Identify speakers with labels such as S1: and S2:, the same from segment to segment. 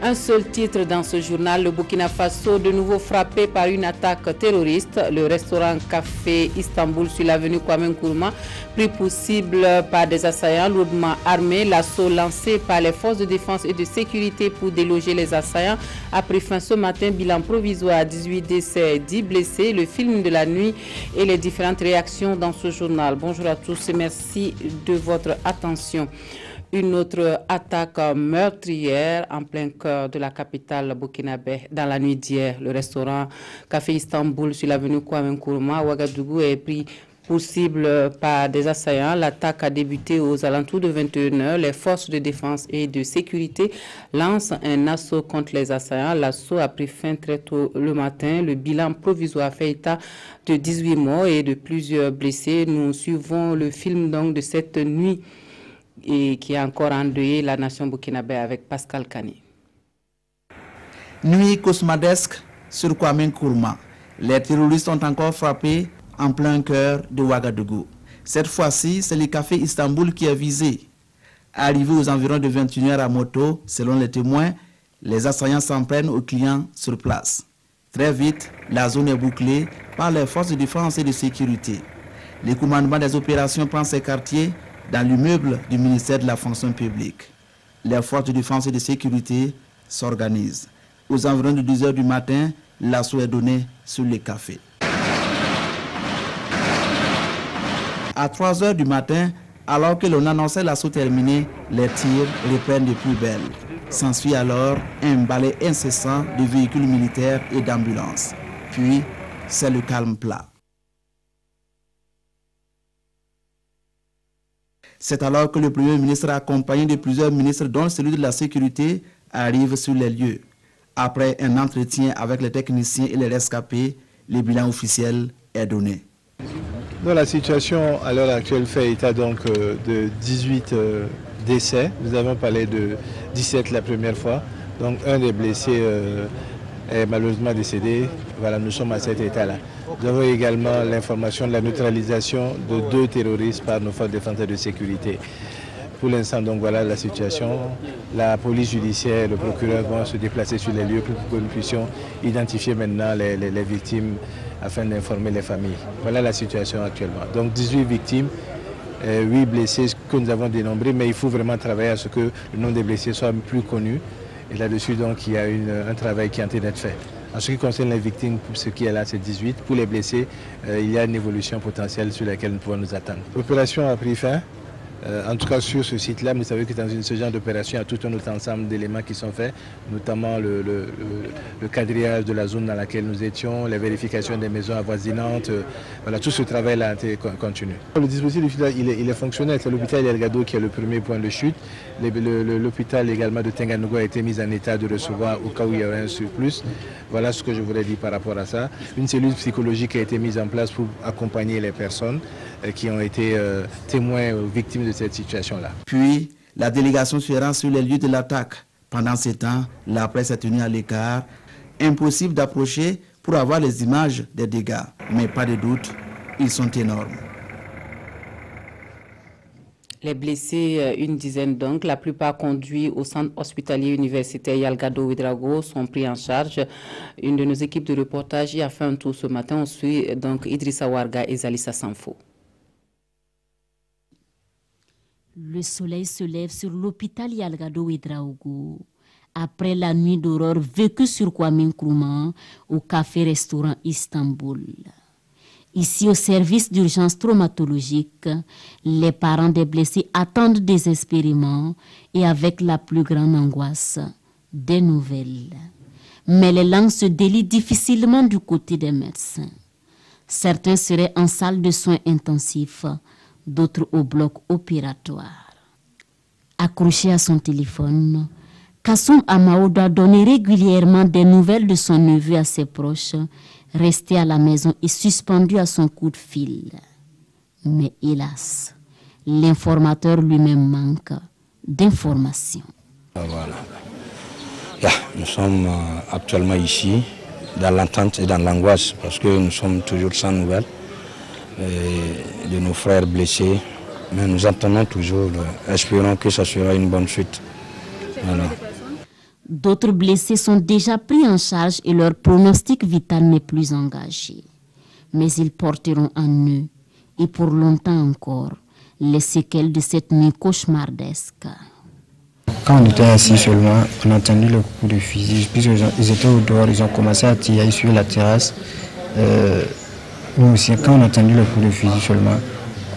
S1: Un seul titre dans ce journal, le Burkina Faso de nouveau frappé par une attaque terroriste. Le restaurant Café Istanbul sur l'avenue Kwame Nkrumah, pris pour cible par des assaillants lourdement armés. L'assaut lancé par les forces de défense et de sécurité pour déloger les assaillants a pris fin ce matin. Bilan provisoire, 18 décès, 10 blessés. Le film de la nuit et les différentes réactions dans ce journal. Bonjour à tous et merci de votre attention. Une autre attaque meurtrière en plein cœur de la capitale burkinabé dans la nuit d'hier. Le restaurant Café Istanbul sur l'avenue Kwame Nkrumah à Ouagadougou est pris pour cible par des assaillants. L'attaque a débuté aux alentours de 21 h. Les forces de défense et de sécurité lancent un assaut contre les assaillants. L'assaut a pris fin très tôt le matin. Le bilan provisoire fait état de 18 morts et de plusieurs blessés. Nous suivons le film donc de cette nuit et qui a encore endeuillé la nation burkinabé avec Pascal Kani.
S2: Nuit cauchemardesque sur Kwame Nkrumah. Les terroristes ont encore frappé en plein cœur de Ouagadougou. Cette fois-ci, c'est le café Istanbul qui est visé. Arrivé aux environs de 21 h à moto, selon les témoins, les assaillants s'en prennent aux clients sur place. Très vite, la zone est bouclée par les forces de défense et de sécurité. Le commandement des opérations prend ses quartiers dans l'immeuble du ministère de la fonction publique. Les forces de défense et de sécurité s'organisent. Aux environs de 10 h du matin, l'assaut est donné sur les cafés. À 3 h du matin, alors que l'on annonçait l'assaut terminé, les tirs reprennent de plus belle. S'ensuit alors un balai incessant de véhicules militaires et d'ambulances. Puis, c'est le calme plat. C'est alors que le Premier ministre, accompagné de plusieurs ministres, dont celui de la sécurité, arrive sur les lieux. Après un entretien avec les techniciens et les rescapés, le bilan officiel est donné.
S3: Dans la situation à l'heure actuelle fait état donc de 18 décès. Nous avons parlé de 17 la première fois. Donc un des blessés est malheureusement décédé. Voilà, nous sommes à cet état-là. Nous avons également l'information de la neutralisation de 2 terroristes par nos forces de défense et de sécurité. Pour l'instant, donc voilà la situation. La police judiciaire et le procureur vont se déplacer sur les lieux pour que nous puissions identifier maintenant les victimes afin d'informer les familles. Voilà la situation actuellement. Donc 18 victimes, 8 blessés que nous avons dénombrés, mais il faut vraiment travailler à ce que le nom des blessés soit plus connu. Et là-dessus, donc, il y a un travail qui est en train d'être fait. En ce qui concerne les victimes, pour ce qui est là, c'est 18. Pour les blessés, il y a une évolution potentielle sur laquelle nous pouvons nous attendre. L'opération a pris fin. En tout cas sur ce site-là, vous savez que dans ce genre d'opération, il y a tout un autre ensemble d'éléments qui sont faits, notamment le quadrillage de la zone dans laquelle nous étions, les vérifications des maisons avoisinantes, voilà, tout ce travail-là a été continu. Le dispositif il est fonctionnel, c'est l'hôpital El Gado qui est le premier point de chute. L'hôpital également de Tenganougou a été mis en état de recevoir au cas où il y aurait un surplus. Voilà ce que je voulais dire par rapport à ça. Une cellule psychologique a été mise en place pour accompagner les personnes qui ont été témoins ou victimes de cette situation-là.
S2: Puis, la délégation se rend sur les lieux de l'attaque. Pendant ce temps, la presse est tenue à l'écart. Impossible d'approcher pour avoir les images des dégâts. Mais pas de doute, ils sont énormes.
S1: Les blessés, une dizaine donc, la plupart conduits au centre hospitalier universitaire Yalgado Ouedraogo sont pris en charge. Une de nos équipes de reportage y a fait un tour ce matin. On suit donc Idrissa Warga et Zalissa Sanfo.
S4: Le soleil se lève sur l'hôpital Yalgado Ouedraogo après la nuit d'horreur vécue sur Kwame Nkrumah au café-restaurant Istanbul. Ici, au service d'urgence traumatologique, les parents des blessés attendent désespérément et avec la plus grande angoisse des nouvelles. Mais les langues se délient difficilement du côté des médecins. Certains seraient en salle de soins intensifs, d'autres au bloc opératoire. Accroché à son téléphone, Kassoum Amao doit donner régulièrement des nouvelles de son neveu à ses proches, resté à la maison et suspendu à son coup de fil. Mais hélas, l'informateur lui-même manque d'informations.
S5: Voilà. Là, nous sommes actuellement ici, dans l'attente et dans l'angoisse, parce que nous sommes toujours sans nouvelles de nos frères blessés. Mais nous attendons toujours, espérons que ça sera une bonne suite. Voilà.
S4: D'autres blessés sont déjà pris en charge et leur pronostic vital n'est plus engagé. Mais ils porteront en eux, et pour longtemps encore, les séquelles de cette nuit cauchemardesque.
S6: Quand on était assis seulement, on a entendu le coup de fusil. Puisqu'ils étaient au dehors, ils ont commencé à tirer sur la terrasse. Nous aussi, quand on a entendu le coup de fusil seulement,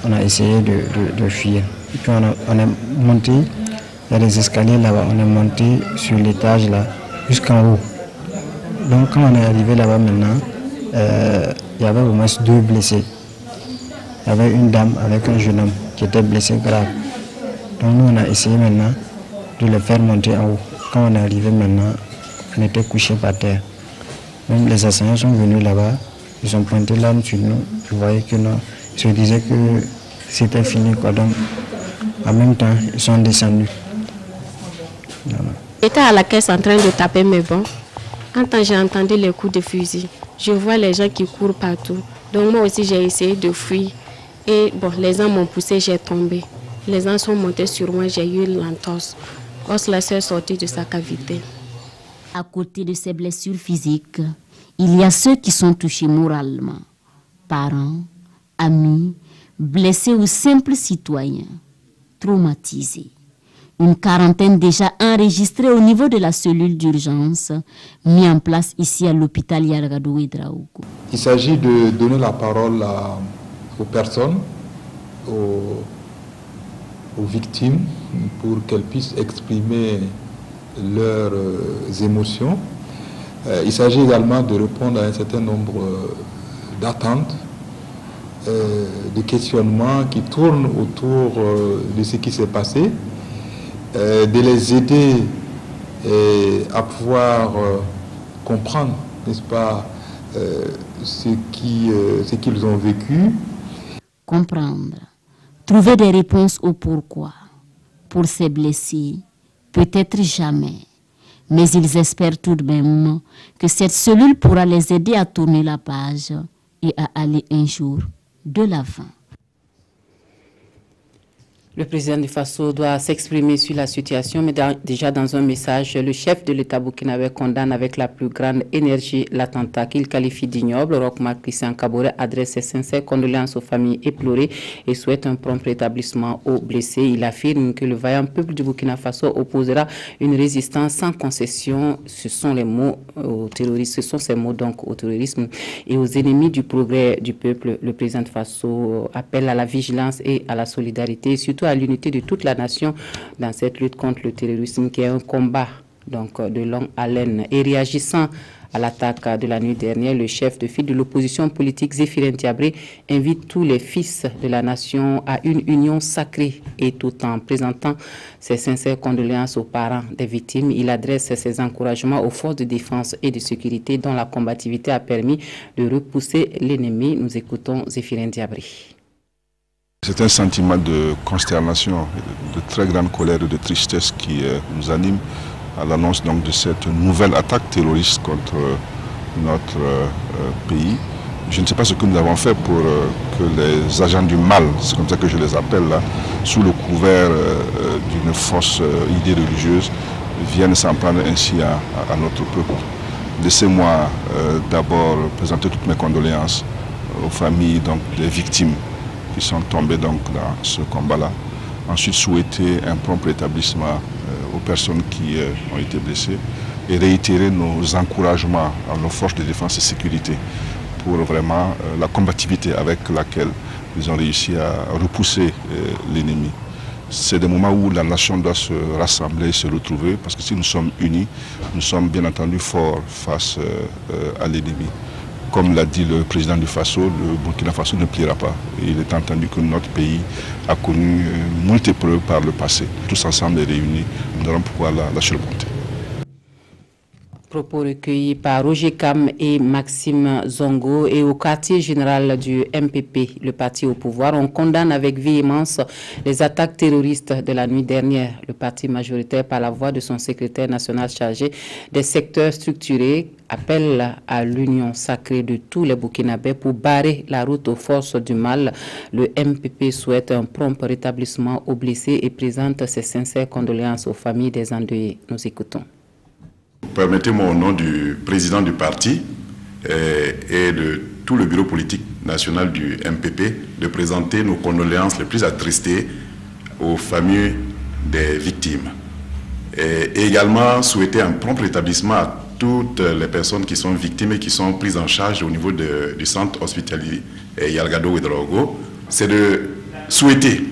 S6: on a essayé de fuir. Et puis on est monté, il y a des escaliers là-bas, on est monté sur l'étage là, jusqu'en haut. Donc quand on est arrivé là-bas maintenant, il y avait au moins 2 blessés. Il y avait une dame avec un jeune homme qui était blessé grave. Donc nous on a essayé maintenant de les faire monter en haut. Quand on est arrivé maintenant, on était couchés par terre. Même les assaillants sont venus là-bas, ils ont pointé l'arme sur nous. Vous voyez que non, ils se disaient que c'était fini quoi. Donc en même temps, ils sont descendus. Voilà.
S7: J'étais à la caisse en train de taper mes bons. Quand j'ai entendu les coups de fusil, je vois les gens qui courent partout. Donc moi aussi j'ai essayé de fuir. Et bon, les gens m'ont poussé, j'ai tombé. Les gens sont montés sur moi, j'ai eu l'entorse. Os la est sortie de sa cavité.
S4: À côté de ces blessures physiques, il y a ceux qui sont touchés moralement. Parents, amis, blessés ou simples citoyens, traumatisés. Une quarantaine déjà enregistrée au niveau de la cellule d'urgence, mise en place ici à l'hôpital Yalgado Ouedraogo.
S8: Il s'agit de donner la parole aux personnes, aux victimes, pour qu'elles puissent exprimer leurs émotions. Il s'agit également de répondre à un certain nombre d'attentes, de questionnements qui tournent autour de ce qui s'est passé, de les aider à pouvoir comprendre, n'est-ce pas, ce qu'ils ont vécu.
S4: Comprendre, trouver des réponses au pourquoi. Pour ces blessés, peut-être jamais. Mais ils espèrent tout de même que cette cellule pourra les aider à tourner la page et à aller un jour de l'avant.
S1: Le président du Faso doit s'exprimer sur la situation, mais déjà dans un message, le chef de l'État burkinabé condamne avec la plus grande énergie l'attentat qu'il qualifie d'ignoble. Roch-Marc Christian Kaboré adresse ses sincères condoléances aux familles éplorées et souhaite un prompt rétablissement aux blessés. Il affirme que le vaillant peuple du Burkina Faso opposera une résistance sans concession. Ce sont les mots aux terroristes, ce sont ces mots donc au terrorisme et aux ennemis du progrès du peuple. Le président du Faso appelle à la vigilance et à la solidarité, surtout à l'unité de toute la nation dans cette lutte contre le terrorisme qui est un combat donc de longue haleine. Et réagissant à l'attaque de la nuit dernière, le chef de file de l'opposition politique Zéphirin Diabré invite tous les fils de la nation à une union sacrée et tout en présentant ses sincères condoléances aux parents des victimes. Il adresse ses encouragements aux forces de défense et de sécurité dont la combativité a permis de repousser l'ennemi. Nous écoutons Zéphirin Diabré.
S9: C'est un sentiment de consternation, de très grande colère et de tristesse qui nous anime à l'annonce donc de cette nouvelle attaque terroriste contre notre pays. Je ne sais pas ce que nous avons fait pour que les agents du mal, c'est comme ça que je les appelle là, sous le couvert d'une fausse idée religieuse, viennent s'en prendre ainsi à notre peuple. Laissez-moi d'abord présenter toutes mes condoléances aux familles donc, des victimes qui sont tombés donc dans ce combat-là. Ensuite, souhaiter un prompt rétablissement aux personnes qui ont été blessées et réitérer nos encouragements à nos forces de défense et sécurité pour vraiment la combativité avec laquelle ils ont réussi à repousser l'ennemi. C'est des moments où la nation doit se rassembler et se retrouver parce que si nous sommes unis, nous sommes bien entendu forts face à l'ennemi. Comme l'a dit le président du Faso, le Burkina Faso ne pliera pas. Et il est entendu que notre pays a connu moult épreuves par le passé. Tous ensemble et réunis, nous allons pouvoir la surmonter.
S1: Propos recueillis par Roger Kam et Maxime Zongo. Et au quartier général du MPP, le parti au pouvoir, on condamne avec véhémence les attaques terroristes de la nuit dernière. Le parti majoritaire, par la voix de son secrétaire national chargé des secteurs structurés, appelle à l'union sacrée de tous les Burkinabés pour barrer la route aux forces du mal. Le MPP souhaite un prompt rétablissement aux blessés et présente ses sincères condoléances aux familles des endeuillés. Nous écoutons.
S10: permettez-moi au nom du président du parti et de tout le bureau politique national du MPP de présenter nos condoléances les plus attristées aux familles des victimes. Et également souhaiter un prompt rétablissement à toutes les personnes qui sont victimes et qui sont prises en charge au niveau du centre hospitalier Yalgado Ouedraogo. C'est de souhaiter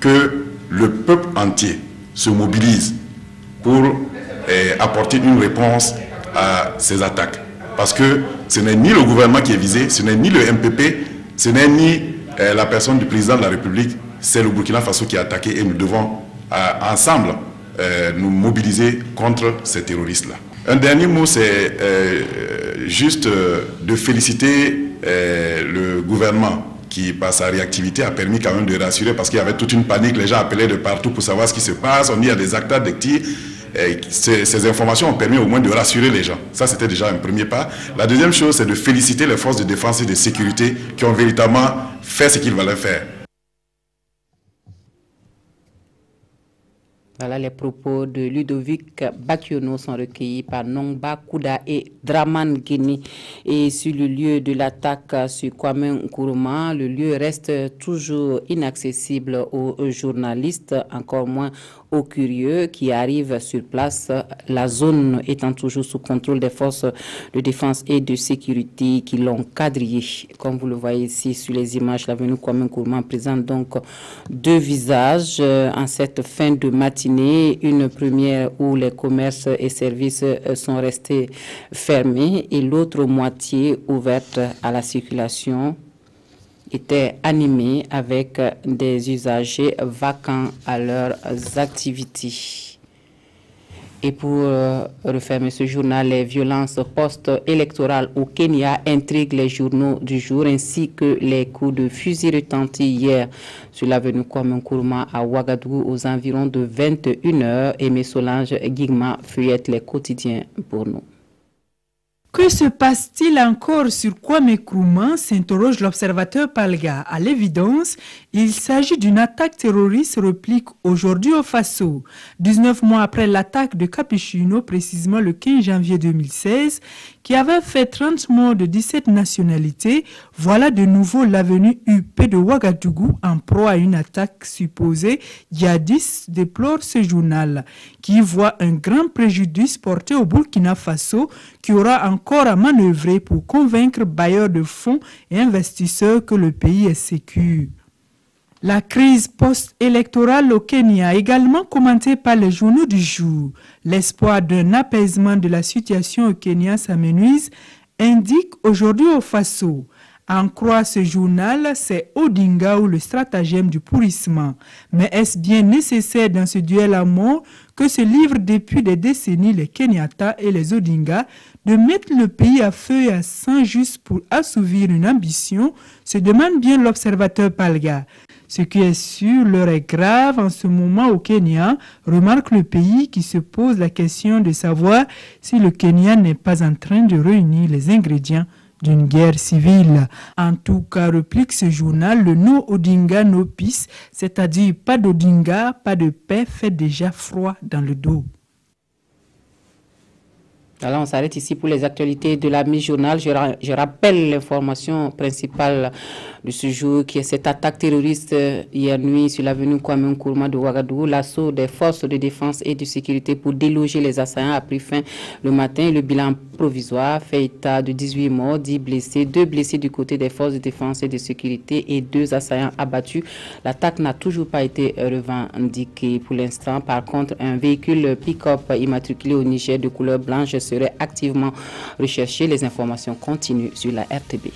S10: que le peuple entier se mobilise pour apporter une réponse à ces attaques. Parce que ce n'est ni le gouvernement qui est visé, ce n'est ni le MPP, ce n'est ni la personne du président de la République, c'est le Burkina Faso qui est attaqué et nous devons ensemble nous mobiliser contre ces terroristes-là. Un dernier mot, c'est juste de féliciter le gouvernement qui, par sa réactivité, a permis quand même de rassurer parce qu'il y avait toute une panique, les gens appelaient de partout pour savoir ce qui se passe, on dit il y a des actes d'actifs. Ces informations ont permis au moins de rassurer les gens. Ça, c'était déjà un premier pas. La deuxième chose, c'est de féliciter les forces de défense et de sécurité qui ont véritablement fait ce qu'il fallait faire.
S1: Voilà, les propos de Ludovic Bakiono sont recueillis par Nongba Kouda et Draman Guéni. Et sur le lieu de l'attaque sur Kwame Nkrumah, le lieu reste toujours inaccessible aux journalistes, encore moins aux curieux qui arrivent sur place, la zone étant toujours sous contrôle des forces de défense et de sécurité qui l'ont quadrillé. Comme vous le voyez ici sur les images, l'avenue Kwame Nkrumah présente donc deux visages en cette fin de matinée. Une première où les commerces et services sont restés fermés et l'autre moitié ouverte à la circulation était animé avec des usagers vacants à leurs activités. Et pour refermer ce journal, les violences post-électorales au Kenya intriguent les journaux du jour ainsi que les coups de fusil retentis hier sur l'avenue Kwame Nkrumah à Ouagadougou aux environs de 21h. Aimé Solange Guigma feuillette les quotidiens pour nous.
S11: Que se passe-t-il encore sur Kwame Nkrumah, s'interroge l'observateur Palga. À l'évidence, il s'agit d'une attaque terroriste réplique aujourd'hui au Faso. 19 mois après l'attaque de Capuchino, précisément le 15 janvier 2016, qui avait fait 30 morts de 17 nationalités, voilà de nouveau l'avenue UP de Ouagadougou en proie à une attaque supposée djihadiste, déplore ce journal, qui voit un grand préjudice porté au Burkina Faso, qui aura encore à manœuvrer pour convaincre bailleurs de fonds et investisseurs que le pays est sécure. La crise post-électorale au Kenya, également commentée par les journaux du jour, l'espoir d'un apaisement de la situation au Kenya s'amenuise, indique aujourd'hui au Faso. En croire ce journal, c'est Odinga ou le stratagème du pourrissement. Mais est-ce bien nécessaire dans ce duel à mort que se livrent depuis des décennies les Kenyatta et les Odinga de mettre le pays à feu et à sang juste pour assouvir une ambition, se demande bien l'observateur Palga. Ce qui est sûr, l'heure est grave en ce moment au Kenya, remarque le pays qui se pose la question de savoir si le Kenya n'est pas en train de réunir les ingrédients d'une guerre civile. En tout cas, réplique ce journal, le no Odinga, no peace, c'est-à-dire pas d'Odinga, pas de paix, fait déjà froid dans le dos.
S1: Alors, on s'arrête ici pour les actualités de la mi-journal. Je rappelle l'information principale de ce jour qui est cette attaque terroriste hier nuit sur l'avenue Kwame Nkrumah de Ouagadougou. L'assaut des forces de défense et de sécurité pour déloger les assaillants a pris fin le matin. Le bilan provisoire fait état de 18 morts, 10 blessés, 2 blessés du côté des forces de défense et de sécurité et 2 assaillants abattus. L'attaque n'a toujours pas été revendiquée pour l'instant. Par contre, un véhicule pick-up immatriculé au Niger de couleur blanche serait activement recherché. Les informations continuent sur la RTB.